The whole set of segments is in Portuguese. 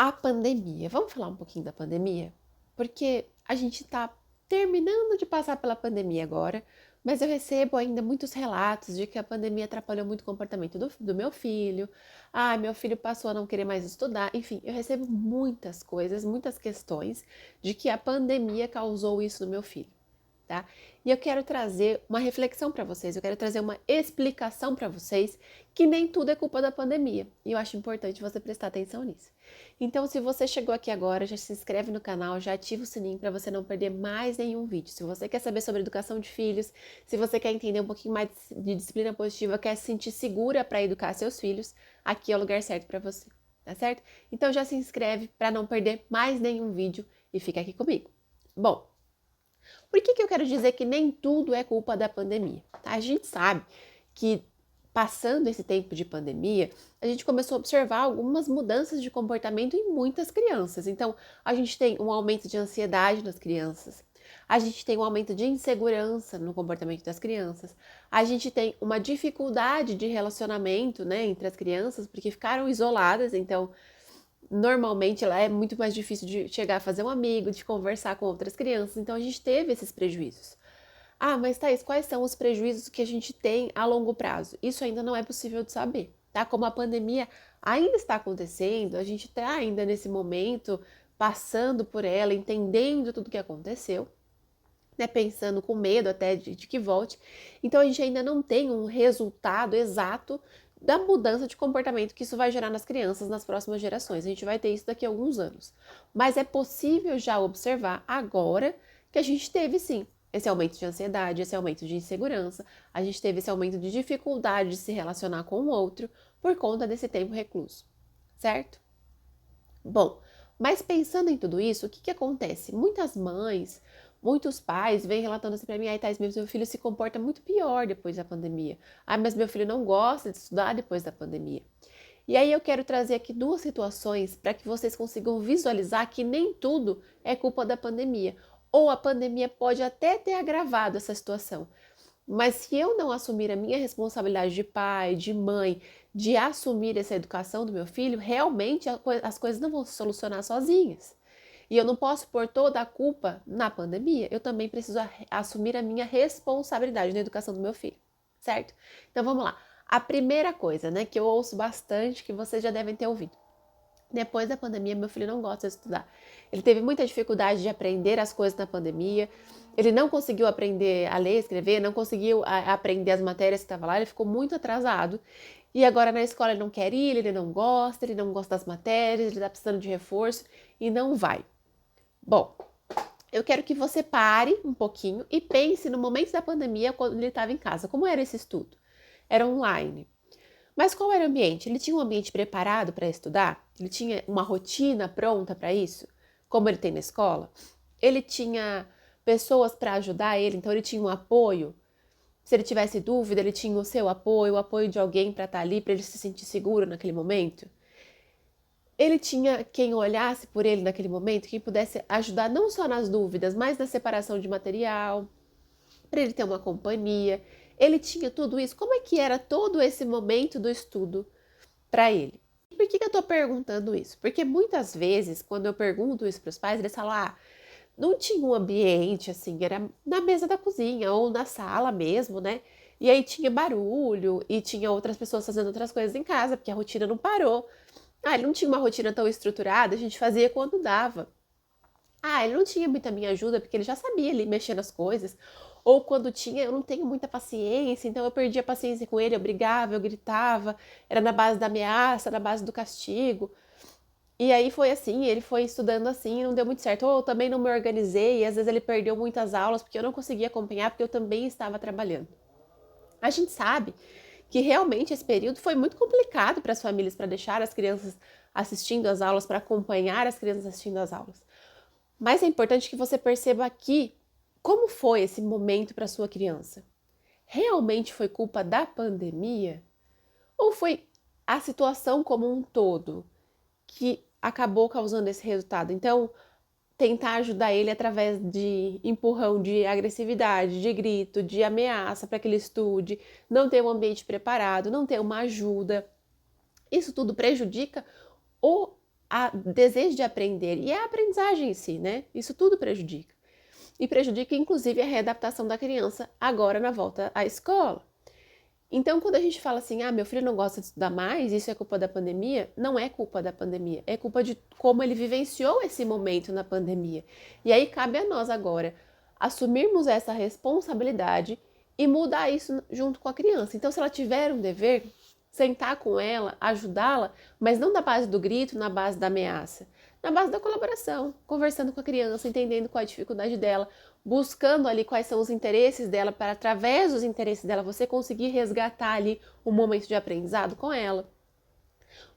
A pandemia. Vamos falar um pouquinho da pandemia? Porque a gente está terminando de passar pela pandemia agora, mas eu recebo ainda muitos relatos de que a pandemia atrapalhou muito o comportamento do meu filho. Ah, meu filho passou a não querer mais estudar. Enfim, eu recebo muitas coisas, muitas questões de que a pandemia causou isso no meu filho. Tá? E eu quero trazer uma reflexão para vocês, eu quero trazer uma explicação para vocês que nem tudo é culpa da pandemia. E eu acho importante você prestar atenção nisso. Então, se você chegou aqui agora, já se inscreve no canal, já ativa o sininho para você não perder mais nenhum vídeo. Se você quer saber sobre educação de filhos, se você quer entender um pouquinho mais de disciplina positiva, quer se sentir segura para educar seus filhos, aqui é o lugar certo para você, tá certo? Então já se inscreve para não perder mais nenhum vídeo e fica aqui comigo. Bom, por que eu quero dizer que nem tudo é culpa da pandemia? Tá? A gente sabe que passando esse tempo de pandemia, a gente começou a observar algumas mudanças de comportamento em muitas crianças. Então, a gente tem um aumento de ansiedade nas crianças, a gente tem um aumento de insegurança no comportamento das crianças, a gente tem uma dificuldade de relacionamento, né, entre as crianças, porque ficaram isoladas, então normalmente lá é muito mais difícil de chegar a fazer um amigo, de conversar com outras crianças, então a gente teve esses prejuízos. Ah, mas Thaís, quais são os prejuízos que a gente tem a longo prazo? Isso ainda não é possível de saber, tá? Como a pandemia ainda está acontecendo, a gente está ainda nesse momento passando por ela, entendendo tudo o que aconteceu, né? Pensando com medo até de que volte. Então a gente ainda não tem um resultado exato da mudança de comportamento que isso vai gerar nas crianças nas próximas gerações. A gente vai ter isso daqui a alguns anos. Mas é possível já observar agora que a gente teve sim esse aumento de ansiedade, esse aumento de insegurança, a gente teve esse aumento de dificuldade de se relacionar com o outro por conta desse tempo recluso, certo? Bom, mas pensando em tudo isso, o que acontece? Muitas mães, muitos pais vêm relatando assim para mim: ai, Thais, meu filho se comporta muito pior depois da pandemia. Ai, mas meu filho não gosta de estudar depois da pandemia. E aí eu quero trazer aqui duas situações para que vocês consigam visualizar que nem tudo é culpa da pandemia. Ou a pandemia pode até ter agravado essa situação. Mas se eu não assumir a minha responsabilidade de pai, de mãe, de assumir essa educação do meu filho, realmente as coisas não vão se solucionar sozinhas. E eu não posso pôr toda a culpa na pandemia, eu também preciso assumir a minha responsabilidade na educação do meu filho, certo? Então vamos lá. A primeira coisa, né, que eu ouço bastante, que vocês já devem ter ouvido. Depois da pandemia, meu filho não gosta de estudar. Ele teve muita dificuldade de aprender as coisas na pandemia. Ele não conseguiu aprender a ler, escrever, não conseguiu aprender as matérias que estavam lá. Ele ficou muito atrasado. E agora na escola ele não quer ir, ele não gosta das matérias, ele está precisando de reforço e não vai. Bom, eu quero que você pare um pouquinho e pense no momento da pandemia, quando ele estava em casa. Como era esse estudo? Era online. Mas qual era o ambiente? Ele tinha um ambiente preparado para estudar? Ele tinha uma rotina pronta para isso? Como ele tem na escola? Ele tinha pessoas para ajudar ele, então ele tinha um apoio? Se ele tivesse dúvida, ele tinha o seu apoio, o apoio de alguém para estar ali, para ele se sentir seguro naquele momento? Ele tinha quem olhasse por ele naquele momento, quem pudesse ajudar não só nas dúvidas, mas na separação de material, para ele ter uma companhia. Ele tinha tudo isso. Como é que era todo esse momento do estudo para ele? E por que eu estou perguntando isso? Porque muitas vezes, quando eu pergunto isso para os pais, eles falam: ah, não tinha um ambiente assim, era na mesa da cozinha ou na sala mesmo, né? E aí tinha barulho e tinha outras pessoas fazendo outras coisas em casa, porque a rotina não parou. Ah, ele não tinha uma rotina tão estruturada, a gente fazia quando dava. Ah, ele não tinha muita minha ajuda, porque ele já sabia ali mexer nas coisas. Ou quando tinha, eu não tenho muita paciência, então eu perdia a paciência com ele, eu brigava, eu gritava, era na base da ameaça, na base do castigo. E aí foi assim, ele foi estudando assim e não deu muito certo. Ou eu também não me organizei, e às vezes ele perdeu muitas aulas porque eu não conseguia acompanhar, porque eu também estava trabalhando. A gente sabe que realmente esse período foi muito complicado para as famílias, para deixar as crianças assistindo às aulas, para acompanhar as crianças assistindo às aulas. Mas é importante que você perceba aqui como foi esse momento para sua criança. Realmente foi culpa da pandemia? Ou foi a situação como um todo que acabou causando esse resultado? Então, tentar ajudar ele através de empurrão, de agressividade, de grito, de ameaça para que ele estude, não ter um ambiente preparado, não ter uma ajuda. Isso tudo prejudica o a desejo de aprender e a aprendizagem em si, né? Isso tudo prejudica. E prejudica, inclusive, a readaptação da criança agora na volta à escola. Então, quando a gente fala assim, meu filho não gosta de estudar mais, isso é culpa da pandemia, não é culpa da pandemia, é culpa de como ele vivenciou esse momento na pandemia. E aí cabe a nós agora assumirmos essa responsabilidade e mudar isso junto com a criança. Então, se ela tiver um dever, sentar com ela, ajudá-la, mas não na base do grito, na base da ameaça, na base da colaboração, conversando com a criança, entendendo qual é a dificuldade dela, buscando ali quais são os interesses dela, para através dos interesses dela você conseguir resgatar ali um momento de aprendizado com ela.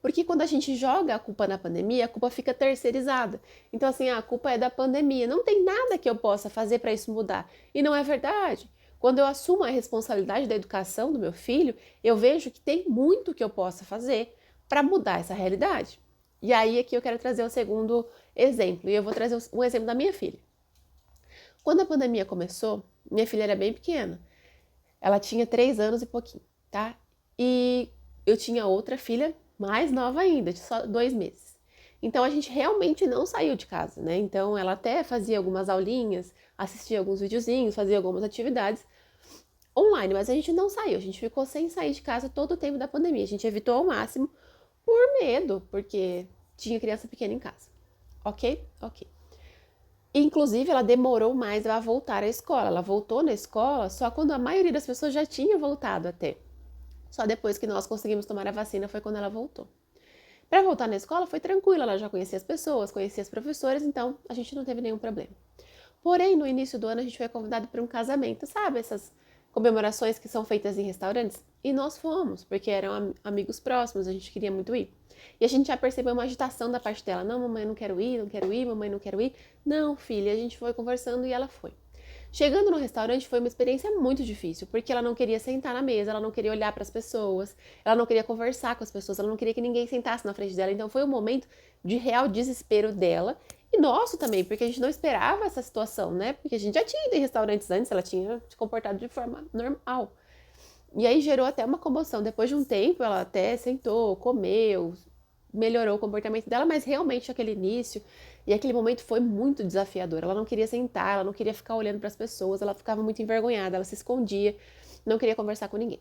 Porque quando a gente joga a culpa na pandemia, a culpa fica terceirizada. Então assim, a culpa é da pandemia, não tem nada que eu possa fazer para isso mudar. E não é verdade. Quando eu assumo a responsabilidade da educação do meu filho, eu vejo que tem muito que eu possa fazer para mudar essa realidade. E aí aqui eu quero trazer o segundo exemplo, e eu vou trazer um exemplo da minha filha. Quando a pandemia começou, minha filha era bem pequena. Ela tinha 3 anos e pouquinho, tá? E eu tinha outra filha mais nova ainda, de só 2 meses. Então a gente realmente não saiu de casa, né? Então ela até fazia algumas aulinhas, assistia alguns videozinhos, fazia algumas atividades online, mas a gente não saiu, a gente ficou sem sair de casa todo o tempo da pandemia. A gente evitou ao máximo por medo, porque tinha criança pequena em casa. Ok? Ok. Inclusive, ela demorou mais a voltar à escola. Ela voltou na escola só quando a maioria das pessoas já tinha voltado até. Só depois que nós conseguimos tomar a vacina foi quando ela voltou. Para voltar na escola foi tranquilo, ela já conhecia as pessoas, conhecia as professoras, então a gente não teve nenhum problema. Porém, no início do ano a gente foi convidado para um casamento, sabe? Essas comemorações que são feitas em restaurantes. E nós fomos, porque eram amigos próximos, a gente queria muito ir. E a gente já percebeu uma agitação da parte dela. Não, mamãe, não quero ir, não quero ir, mamãe, não quero ir. Não, filha, a gente foi conversando e ela foi. Chegando no restaurante foi uma experiência muito difícil, porque ela não queria sentar na mesa, ela não queria olhar para as pessoas, ela não queria conversar com as pessoas, ela não queria que ninguém sentasse na frente dela. Então foi um momento de real desespero dela e nosso também, porque a gente não esperava essa situação, né? Porque a gente já tinha ido em restaurantes antes, ela tinha se comportado de forma normal. E aí gerou até uma comoção. Depois de um tempo, ela até sentou, comeu, melhorou o comportamento dela, mas realmente aquele início e aquele momento foi muito desafiador. Ela não queria sentar, ela não queria ficar olhando para as pessoas, ela ficava muito envergonhada, ela se escondia, não queria conversar com ninguém.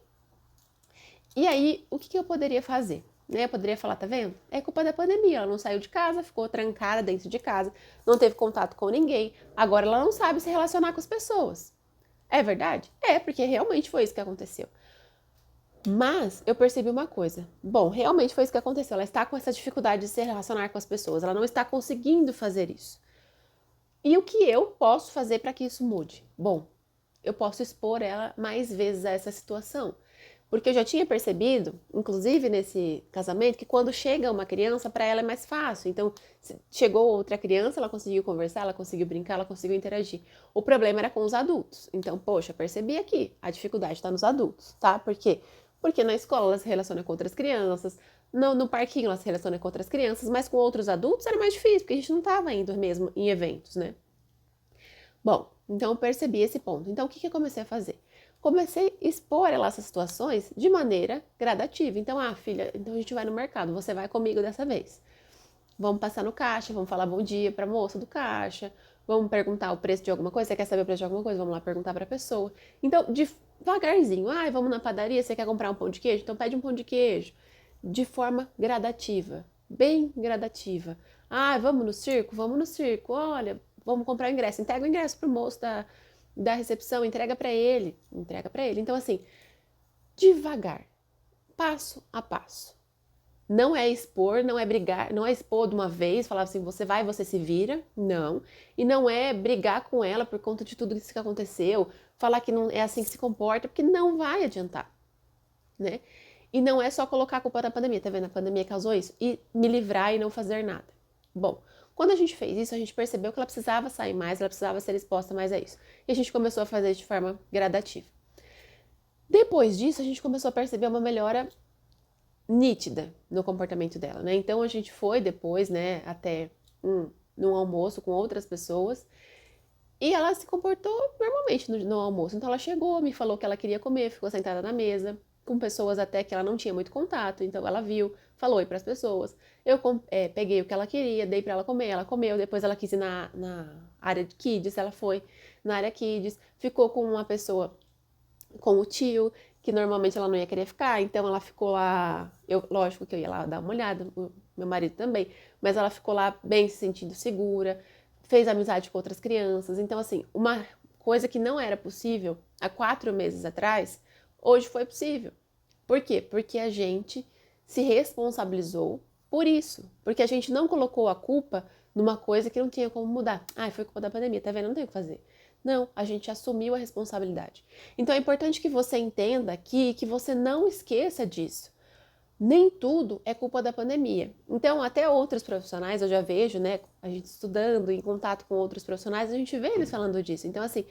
E aí, o que eu poderia fazer? Né? Eu poderia falar, tá vendo? É culpa da pandemia, ela não saiu de casa, ficou trancada dentro de casa, não teve contato com ninguém, agora ela não sabe se relacionar com as pessoas. É verdade? É, porque realmente foi isso que aconteceu. Mas eu percebi uma coisa. Bom, realmente foi isso que aconteceu. Ela está com essa dificuldade de se relacionar com as pessoas. Ela não está conseguindo fazer isso. E o que eu posso fazer para que isso mude? Bom, eu posso expor ela mais vezes a essa situação. Porque eu já tinha percebido, inclusive nesse casamento, que quando chega uma criança, para ela é mais fácil. Então, se chegou outra criança, ela conseguiu conversar, ela conseguiu brincar, ela conseguiu interagir. O problema era com os adultos. Então, poxa, percebi aqui, a dificuldade está nos adultos, tá? Por quê? Porque na escola ela se relaciona com outras crianças, no parquinho ela se relaciona com outras crianças, mas com outros adultos era mais difícil, porque a gente não estava indo mesmo em eventos, né? Bom, então eu percebi esse ponto. Então, o que eu comecei a fazer? Comecei a expor ela essas situações de maneira gradativa. Então, filha, então a gente vai no mercado, você vai comigo dessa vez. Vamos passar no caixa, vamos falar bom dia para a moça do caixa, vamos perguntar o preço de alguma coisa, você quer saber o preço de alguma coisa? Vamos lá perguntar para a pessoa. Então, devagarzinho, vamos na padaria, você quer comprar um pão de queijo? Então pede um pão de queijo. De forma gradativa, bem gradativa. Vamos no circo? Vamos no circo. Olha, vamos comprar o ingresso. Entrega o ingresso pro moço da recepção, entrega para ele. Entrega para ele. Então, assim, devagar, passo a passo. Não é expor, não é brigar, não é expor de uma vez, falar assim, você vai, você se vira, não. E não é brigar com ela por conta de tudo isso que aconteceu, falar que não é assim que se comporta, porque não vai adiantar, né? E não é só colocar a culpa da pandemia, tá vendo? A pandemia causou isso, e me livrar e não fazer nada. Bom, quando a gente fez isso, a gente percebeu que ela precisava sair mais, ela precisava ser exposta mais a isso. E a gente começou a fazer de forma gradativa. Depois disso, a gente começou a perceber uma melhora nítida no comportamento dela, né? Então a gente foi depois, né, até num almoço com outras pessoas e ela se comportou normalmente no almoço. Então ela chegou, me falou que ela queria comer, ficou sentada na mesa, com pessoas até que ela não tinha muito contato, então ela viu, falou oi para as pessoas. peguei o que ela queria, dei para ela comer, ela comeu, depois ela quis ir na área de kids, ela foi na área kids, ficou com uma pessoa, com o tio, que normalmente ela não ia querer ficar, então ela ficou lá, lógico que eu ia lá dar uma olhada, o meu marido também, mas ela ficou lá bem se sentindo segura, fez amizade com outras crianças, então assim, uma coisa que não era possível há 4 meses atrás, hoje foi possível. Por quê? Porque a gente se responsabilizou por isso, porque a gente não colocou a culpa numa coisa que não tinha como mudar. Ah, foi culpa da pandemia, tá vendo? Não tem o que fazer. Não, a gente assumiu a responsabilidade. Então é importante que você entenda aqui, que você não esqueça disso. Nem tudo é culpa da pandemia. Então, até outros profissionais, eu já vejo, né, a gente estudando, em contato com outros profissionais, a gente vê eles falando disso. Então, assim,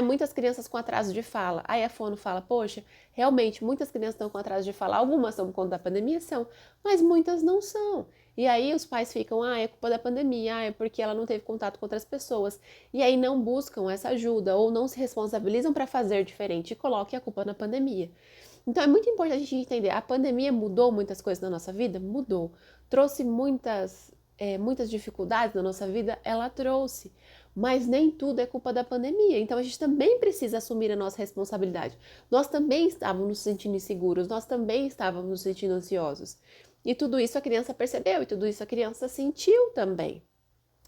muitas crianças com atraso de fala. Aí a fono fala, poxa, realmente, muitas crianças estão com atraso de fala. Algumas são por conta da pandemia, são, mas muitas não são. E aí os pais ficam, é culpa da pandemia, é porque ela não teve contato com outras pessoas. E aí não buscam essa ajuda ou não se responsabilizam para fazer diferente e coloquem a culpa na pandemia. Então é muito importante a gente entender, a pandemia mudou muitas coisas na nossa vida? Mudou. Trouxe muitas dificuldades na nossa vida? Ela trouxe. Mas nem tudo é culpa da pandemia. Então a gente também precisa assumir a nossa responsabilidade. Nós também estávamos nos sentindo inseguros, nós também estávamos nos sentindo ansiosos. E tudo isso a criança percebeu, e tudo isso a criança sentiu também.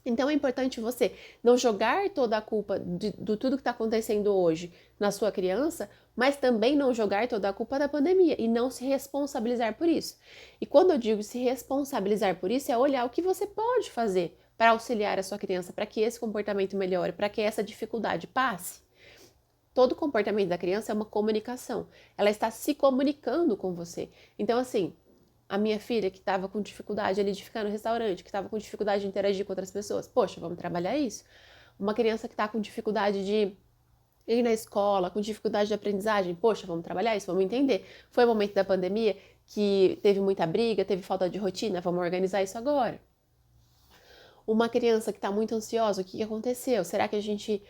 Então é importante você não jogar toda a culpa de tudo que está acontecendo hoje na sua criança, mas também não jogar toda a culpa da pandemia e não se responsabilizar por isso. E quando eu digo se responsabilizar por isso, é olhar o que você pode fazer para auxiliar a sua criança, para que esse comportamento melhore, para que essa dificuldade passe. Todo comportamento da criança é uma comunicação. Ela está se comunicando com você. Então, assim, a minha filha que estava com dificuldade ali de ficar no restaurante, que estava com dificuldade de interagir com outras pessoas, poxa, vamos trabalhar isso. Uma criança que está com dificuldade de ir na escola, com dificuldade de aprendizagem, poxa, vamos trabalhar isso, vamos entender. Foi o momento da pandemia que teve muita briga, teve falta de rotina, vamos organizar isso agora. Uma criança que está muito ansiosa, o que aconteceu? Será que a gente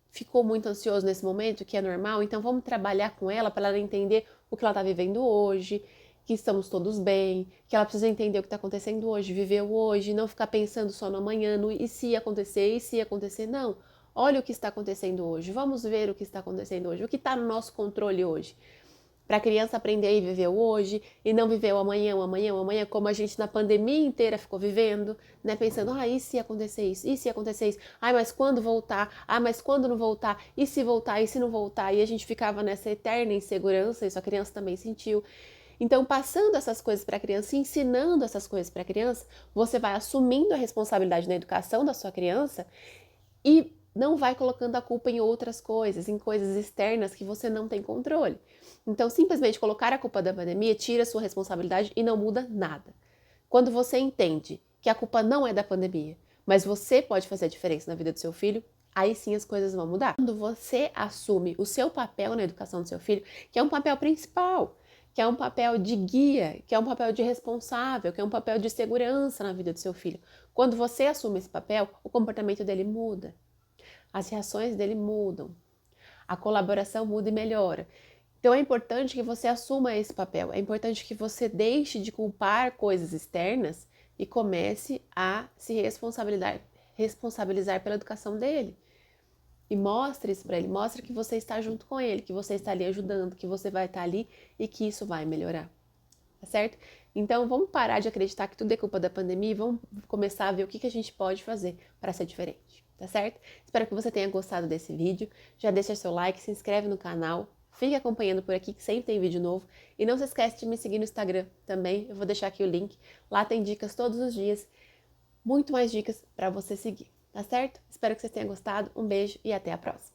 ficou muito ansioso nesse momento, que é normal? Então vamos trabalhar com ela para ela entender o que ela está vivendo hoje, que estamos todos bem, que ela precisa entender o que está acontecendo hoje, viver o hoje, não ficar pensando só no amanhã, no e se acontecer, não. Olha o que está acontecendo hoje, vamos ver o que está acontecendo hoje, o que está no nosso controle hoje. Para a criança aprender a viver o hoje e não viver o amanhã, como a gente na pandemia inteira ficou vivendo, né? Pensando, e se acontecer isso? E se acontecer isso? Mas quando voltar? Mas quando não voltar? E se voltar? E se não voltar? E a gente ficava nessa eterna insegurança, isso a criança também sentiu. Então, passando essas coisas para a criança, ensinando essas coisas para a criança, você vai assumindo a responsabilidade na educação da sua criança e não vai colocando a culpa em outras coisas, em coisas externas que você não tem controle. Então, simplesmente colocar a culpa da pandemia tira a sua responsabilidade e não muda nada. Quando você entende que a culpa não é da pandemia, mas você pode fazer a diferença na vida do seu filho, aí sim as coisas vão mudar. Quando você assume o seu papel na educação do seu filho, que é um papel principal, que é um papel de guia, que é um papel de responsável, que é um papel de segurança na vida do seu filho. Quando você assume esse papel, o comportamento dele muda, as reações dele mudam, a colaboração muda e melhora. Então é importante que você assuma esse papel, é importante que você deixe de culpar coisas externas e comece a se responsabilizar pela educação dele. E mostre isso para ele, mostre que você está junto com ele, que você está ali ajudando, que você vai estar ali e que isso vai melhorar. Tá certo? Então vamos parar de acreditar que tudo é culpa da pandemia e vamos começar a ver o que a gente pode fazer para ser diferente, tá certo? Espero que você tenha gostado desse vídeo. Já deixa seu like, se inscreve no canal, fique acompanhando por aqui que sempre tem vídeo novo. E não se esquece de me seguir no Instagram também, eu vou deixar aqui o link. Lá tem dicas todos os dias, muito mais dicas para você seguir. Tá certo? Espero que vocês tenham gostado. Um beijo e até a próxima.